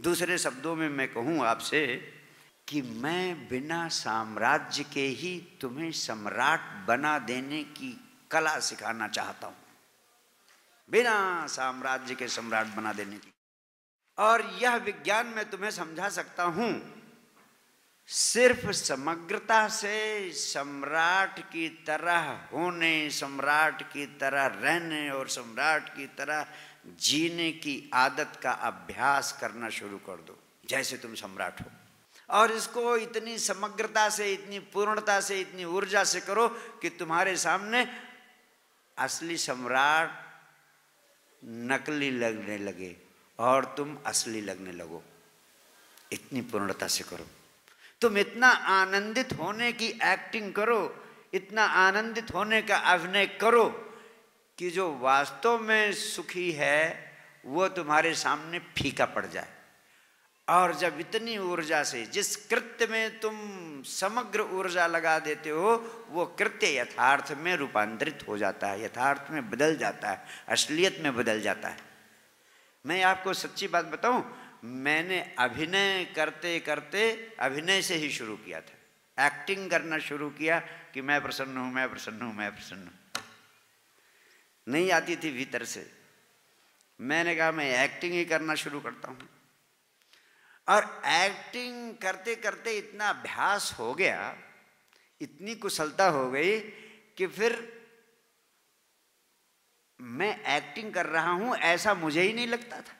दूसरे शब्दों में मैं कहूँ आपसे कि मैं बिना साम्राज्य के ही तुम्हें सम्राट बना देने की कला सिखाना चाहता हूँ, बिना साम्राज्य के सम्राट बना देने की। और यह विज्ञान मैं तुम्हें समझा सकता हूँ सिर्फ समग्रता से सम्राट की तरह होने, सम्राट की तरह रहने और सम्राट की तरह जीने की आदत का अभ्यास करना शुरू कर दो, जैसे तुम सम्राट हो। और इसको इतनी समग्रता से, इतनी पूर्णता से, इतनी ऊर्जा से करो कि तुम्हारे सामने असली सम्राट नकली लगने लगे और तुम असली लगने लगो। इतनी पूर्णता से करो। तुम इतना आनंदित होने की एक्टिंग करो, इतना आनंदित होने का अभिनय करो कि जो वास्तव में सुखी है वो तुम्हारे सामने फीका पड़ जाए। और जब इतनी ऊर्जा से, जिस कृत्य में तुम समग्र ऊर्जा लगा देते हो, वो कृत्य यथार्थ में रूपांतरित हो जाता है, यथार्थ में बदल जाता है, असलियत में बदल जाता है। मैं आपको सच्ची बात बताऊं, मैंने अभिनय करते करते अभिनय से ही शुरू किया था, एक्टिंग करना शुरू किया कि मैं प्रसन्न हूं, मैं प्रसन्न हूं, मैं प्रसन्न हूं। नहीं आती थी भीतर से। मैंने कहा मैं एक्टिंग ही करना शुरू करता हूं। और एक्टिंग करते करते इतना अभ्यास हो गया, इतनी कुशलता हो गई कि फिर मैं एक्टिंग कर रहा हूं ऐसा मुझे ही नहीं लगता था।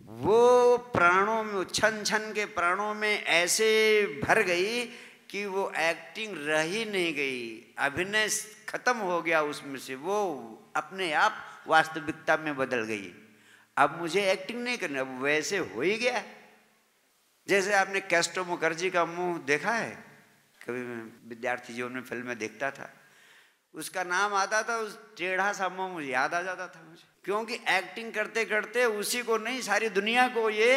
वो प्राणों में, छन छन के प्राणों में ऐसे भर गई कि वो एक्टिंग रह ही नहीं गई, अभिनय खत्म हो गया उसमें से, वो अपने आप वास्तविकता में बदल गई। अब मुझे एक्टिंग नहीं करनी, अब वैसे हो ही गया। जैसे आपने कैस्ट्रो मुखर्जी का मुंह देखा है, कभी विद्यार्थी जीवन में फिल्म में देखता था, उसका नाम आता था, उस टेढ़ा सा मुंह मुझे याद आ जाता था मुझे, क्योंकि एक्टिंग करते करते उसी को नहीं सारी दुनिया को ये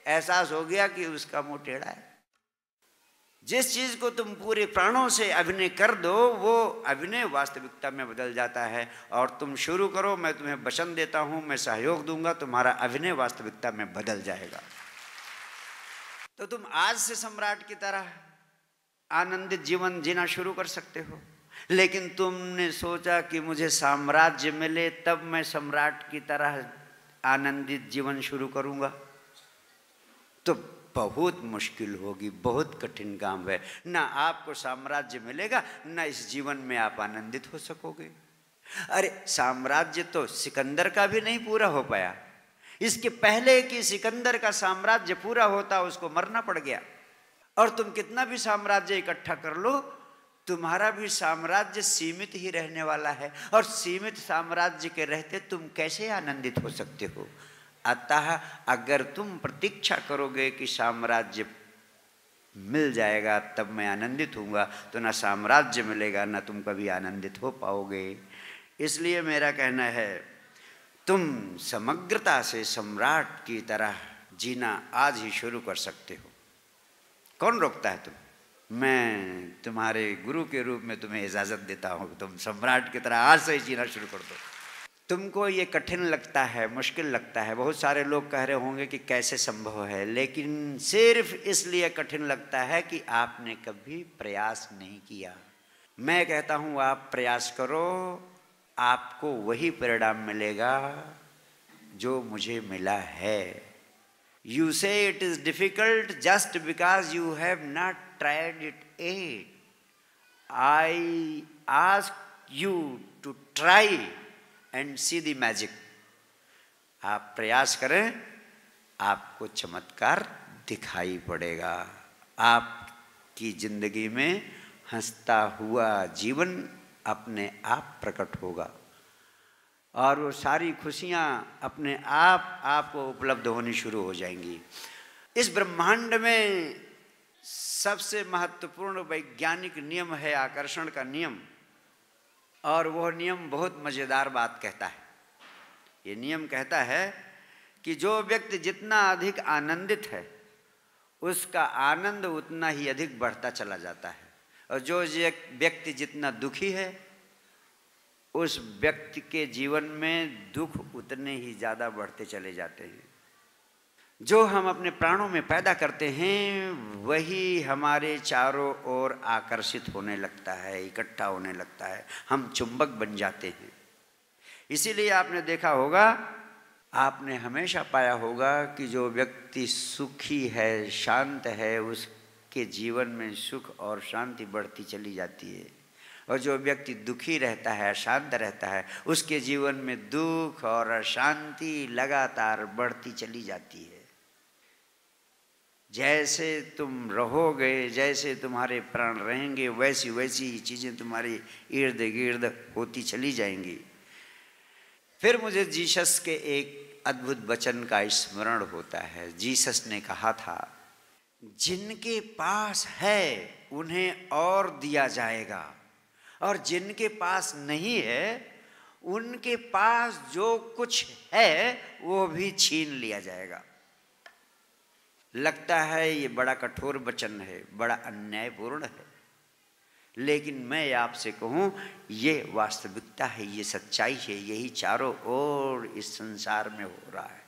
एहसास हो गया कि उसका मुंह टेढ़ा है। जिस चीज को तुम पूरे प्राणों से अभिनय कर दो, वो अभिनय वास्तविकता में बदल जाता है। और तुम शुरू करो, मैं तुम्हें वचन देता हूं, मैं सहयोग दूंगा, तुम्हारा अभिनय वास्तविकता में बदल जाएगा। तो तुम आज से सम्राट की तरह आनंदित जीवन जीना शुरू कर सकते हो। लेकिन तुमने सोचा कि मुझे साम्राज्य मिले तब मैं सम्राट की तरह आनंदित जीवन शुरू करूंगा, तो बहुत मुश्किल होगी, बहुत कठिन काम है। ना आपको साम्राज्य मिलेगा, ना इस जीवन में आप आनंदित हो सकोगे। अरे साम्राज्य तो सिकंदर का भी नहीं पूरा हो पाया। इसके पहले कि सिकंदर का साम्राज्य पूरा होता, उसको मरना पड़ गया। और तुम कितना भी साम्राज्य इकट्ठा कर लो, तुम्हारा भी साम्राज्य सीमित ही रहने वाला है। और सीमित साम्राज्य के रहते तुम कैसे आनंदित हो सकते हो? अतः अगर तुम प्रतीक्षा करोगे कि साम्राज्य मिल जाएगा तब मैं आनंदित होऊंगा, तो ना साम्राज्य मिलेगा, ना तुम कभी आनंदित हो पाओगे। इसलिए मेरा कहना है, तुम समग्रता से सम्राट की तरह जीना आज ही शुरू कर सकते हो। कौन रोकता है तुम? मैं तुम्हारे गुरु के रूप में तुम्हें इजाज़त देता हूँ, तुम सम्राट की तरह आज से ही जीना शुरू कर दो। तुमको ये कठिन लगता है, मुश्किल लगता है, बहुत सारे लोग कह रहे होंगे कि कैसे संभव है, लेकिन सिर्फ इसलिए कठिन लगता है कि आपने कभी प्रयास नहीं किया। मैं कहता हूँ आप प्रयास करो, आपको वही परिणाम मिलेगा जो मुझे मिला है। You say it is difficult just because you have not tried it yet. I ask you to try and see the magic. आप प्रयास करें, आपको चमत्कार दिखाई पड़ेगा। आपकी जिंदगी में हंसता हुआ जीवन अपने आप प्रकट होगा और वो सारी खुशियाँ अपने आप आपको उपलब्ध होनी शुरू हो जाएंगी। इस ब्रह्मांड में सबसे महत्वपूर्ण वैज्ञानिक नियम है आकर्षण का नियम, और वह नियम बहुत मज़ेदार बात कहता है। ये नियम कहता है कि जो व्यक्ति जितना अधिक आनंदित है, उसका आनंद उतना ही अधिक बढ़ता चला जाता है, और जो व्यक्ति जितना दुखी है, उस व्यक्ति के जीवन में दुख उतने ही ज़्यादा बढ़ते चले जाते हैं। जो हम अपने प्राणों में पैदा करते हैं वही हमारे चारों ओर आकर्षित होने लगता है, इकट्ठा होने लगता है, हम चुंबक बन जाते हैं। इसीलिए आपने देखा होगा, आपने हमेशा पाया होगा कि जो व्यक्ति सुखी है, शांत है, उसके जीवन में सुख और शांति बढ़ती चली जाती है, और जो व्यक्ति दुखी रहता है, अशांत रहता है, उसके जीवन में दुख और अशांति लगातार बढ़ती चली जाती है। जैसे तुम रहोगे, जैसे तुम्हारे प्राण रहेंगे, वैसी वैसी चीज़ें तुम्हारे इर्द गिर्द होती चली जाएंगी। फिर मुझे जीसस के एक अद्भुत वचन का स्मरण होता है। जीसस ने कहा था, जिनके पास है उन्हें और दिया जाएगा, और जिनके पास नहीं है उनके पास जो कुछ है वो भी छीन लिया जाएगा। लगता है ये बड़ा कठोर वचन है, बड़ा अन्यायपूर्ण है, लेकिन मैं आपसे कहूँ ये वास्तविकता है, ये सच्चाई है। यही चारों ओर इस संसार में हो रहा है,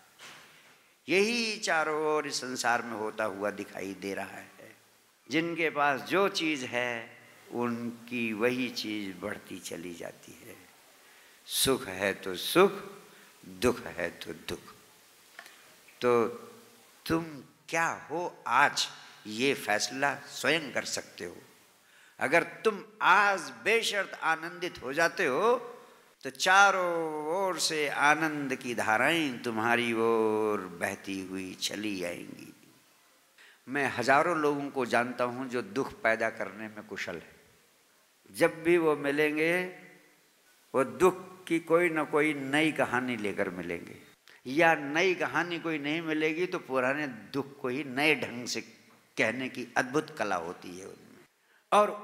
यही चारों ओर इस संसार में होता हुआ दिखाई दे रहा है। जिनके पास जो चीज़ है उनकी वही चीज़ बढ़ती चली जाती है। सुख है तो सुख, दुख है तो दुख। तो तुम क्या हो आज, ये फैसला स्वयं कर सकते हो। अगर तुम आज बेशर्त आनंदित हो जाते हो तो चारों ओर से आनंद की धाराएं तुम्हारी ओर बहती हुई चली आएंगी। मैं हजारों लोगों को जानता हूं जो दुख पैदा करने में कुशल है। जब भी वो मिलेंगे वो दुख की कोई ना कोई नई कहानी लेकर मिलेंगे, या नई कहानी कोई नहीं मिलेगी तो पुराने दुख को ही नए ढंग से कहने की अद्भुत कला होती है उनमें। और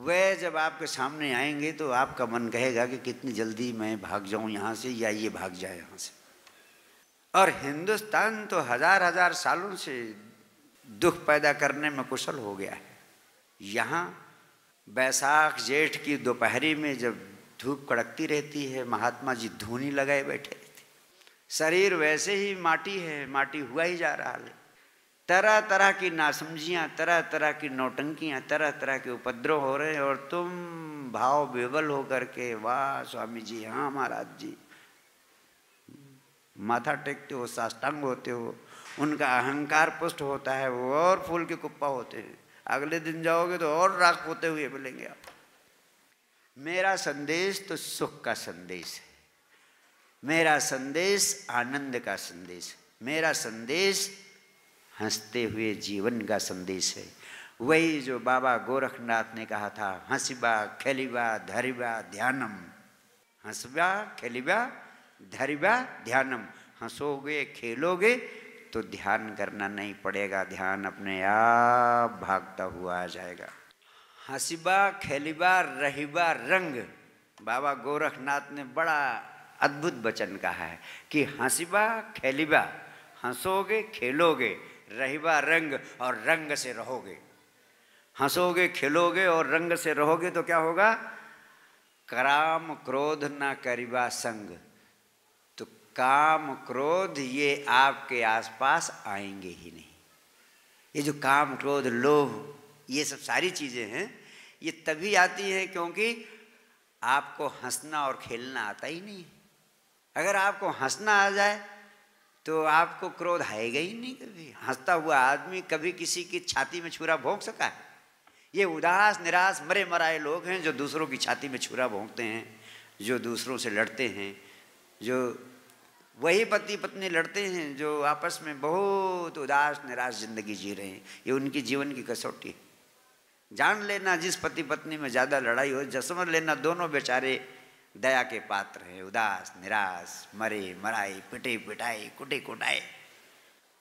वे जब आपके सामने आएंगे तो आपका मन कहेगा कि कितनी जल्दी मैं भाग जाऊं यहाँ से, या ये भाग जाए यहाँ से। और हिंदुस्तान तो हजार हजार सालों से दुख पैदा करने में कुशल हो गया है। यहाँ बैसाख जेठ की दोपहरी में जब धूप कड़कती रहती है, महात्मा जी धूनी लगाए बैठे रहते। शरीर वैसे ही माटी है, माटी हुआ ही जा रहा है। तरह तरह की नासमझियाँ, तरह तरह की नौटंकियाँ, तरह तरह के उपद्रव हो रहे हैं, और तुम भाव विवल होकर के वाह स्वामी जी, हाँ महाराज जी, माथा टेकते हो, साष्टांग होते हो, उनका अहंकार पुष्ट होता है, वो और फूल के कुप्पा होते हैं। अगले दिन जाओगे तो और राख पोते हुए मिलेंगे आप। मेरा संदेश तो सुख का संदेश है, मेरा संदेश आनंद का संदेश है, मेरा संदेश हंसते हुए जीवन का संदेश है। वही जो बाबा गोरखनाथ ने कहा था, हंसिबा खेलिबा धरिबा ध्यानम। हंसबा खेलिबा धरिबा ध्यानम। हंसोगे खेलोगे तो ध्यान करना नहीं पड़ेगा, ध्यान अपने आप भागता हुआ आ जाएगा। हंसिबा खेलिबा रहिबा रंग। बाबा गोरखनाथ ने बड़ा अद्भुत वचन कहा है कि हंसिबा खेलिबा, हंसोगे खेलोगे, रहिबा रंग, और रंग से रहोगे। हंसोगे खेलोगे और रंग से रहोगे तो क्या होगा? काम क्रोध ना करिबा संग। तो काम क्रोध ये आपके आसपास आएंगे ही नहीं। ये जो काम क्रोध लोभ ये सब सारी चीज़ें हैं, ये तभी आती हैं क्योंकि आपको हंसना और खेलना आता ही नहीं। अगर आपको हंसना आ जाए तो आपको क्रोध आएगा ही नहीं कभी। हंसता हुआ आदमी कभी किसी की छाती में छुरा भोंक सका है? ये उदास निराश मरे मराए लोग हैं जो दूसरों की छाती में छुरा भोंकते हैं, जो दूसरों से लड़ते हैं, जो वही पति पत्नी लड़ते हैं जो आपस में बहुत उदास निराश जिंदगी जी रहे हैं। ये उनकी जीवन की कसौटी है। जान लेना जिस पति पत्नी में ज़्यादा लड़ाई हो, समझ लेना दोनों बेचारे दया के पात्र हैं। उदास निराश मरे मराए पिटे पिटाए कुटे कुटाए,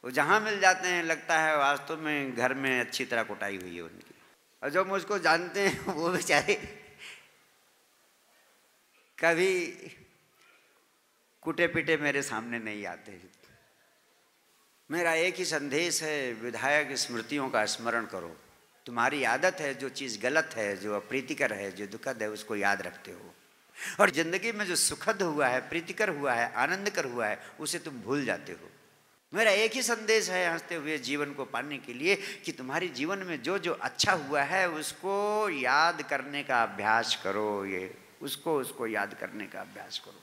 वो जहाँ मिल जाते हैं लगता है वास्तव में घर में अच्छी तरह कुटाई हुई है उनकी। और जो मुझको जानते हैं वो बेचारे कभी कुटे पिटे मेरे सामने नहीं आते। मेरा एक ही संदेश है, विधायक स्मृतियों का स्मरण करो। तुम्हारी आदत है जो चीज़ गलत है, जो अप्रीतिकर है, जो दुखद है, उसको याद रखते हो, और जिंदगी में जो सुखद हुआ है, प्रीतिकर हुआ है, आनंदकर हुआ है, उसे तुम भूल जाते हो। मेरा एक ही संदेश है हंसते हुए जीवन को पाने के लिए कि तुम्हारे जीवन में जो जो अच्छा हुआ है उसको याद करने का अभ्यास करो, ये उसको याद करने का अभ्यास करो।